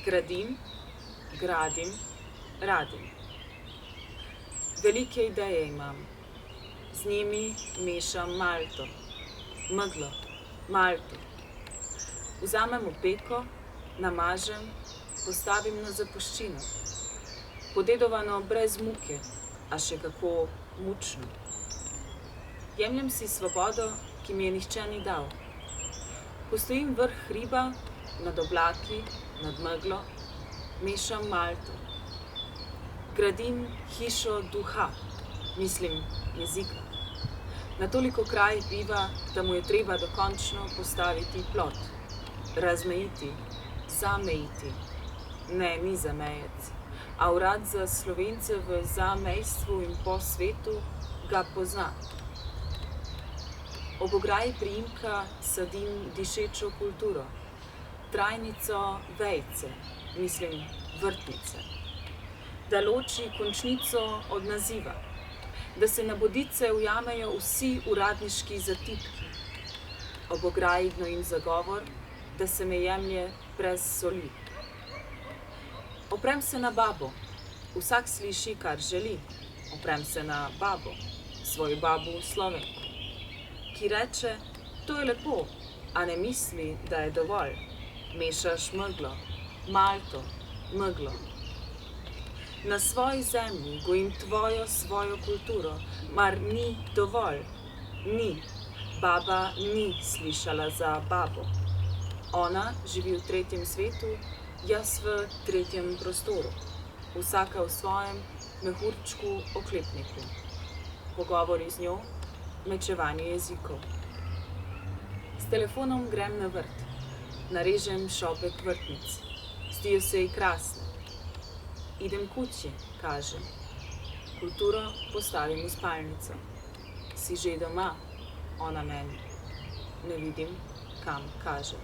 Gradim, gradim, radim. Velike ideje imam, z njimi mešam malto, meglo, malto. Vzamem opeko, namažem, postavim na zapuščino. Podedovano brez muke, a še kako mučno. Jemljem si svobodo, ki mi je nihče ni dal. Postojim vrh hriba, nad oblaki, nad meglo, mešam malto. Gradim hišo duha, mislim jezika. Na toliko kraj biva, da mu je treba dokončno postaviti plot, razmejiti, zamejiti. Ne, ni zamejec, a urad za Slovence v zamejstvu in po svetu ga pozna. Ob ograji priimka sadim dišečo kulturo, trajnico vejce, mislim vrtnice. Da loči končnico od naziva, da se na bodice ujamejo vsi uradniški zatipki. Ob ograji gnojim zagovor, da se me jemlje brez soli. Oprem se na babo, vsak sliši, kar želi. Oprem se na babo, svojo babu Slovenko, ki reče, to je lepo, a ne misli, da je dovolj. Mešaš meglo, malto, meglo. Na svoji zemlji gojim tvojo svojo kulturo, mar ni dovolj? Ni. Baba ni slišala za babo. Ona živi v tretjem svetu, jaz v tretjem prostoru. Vsaka v svojem mehurčku oklepniku. Pogovori z njo, mečevanje jezikov. S telefonom grem na vrt, narežem šopek vrtnic. Zdijo se ji krasne. Idem kući, kažem. Kulturo postavim v spalnico. Si že doma? Ona meni. Ne vidim, kam kaže.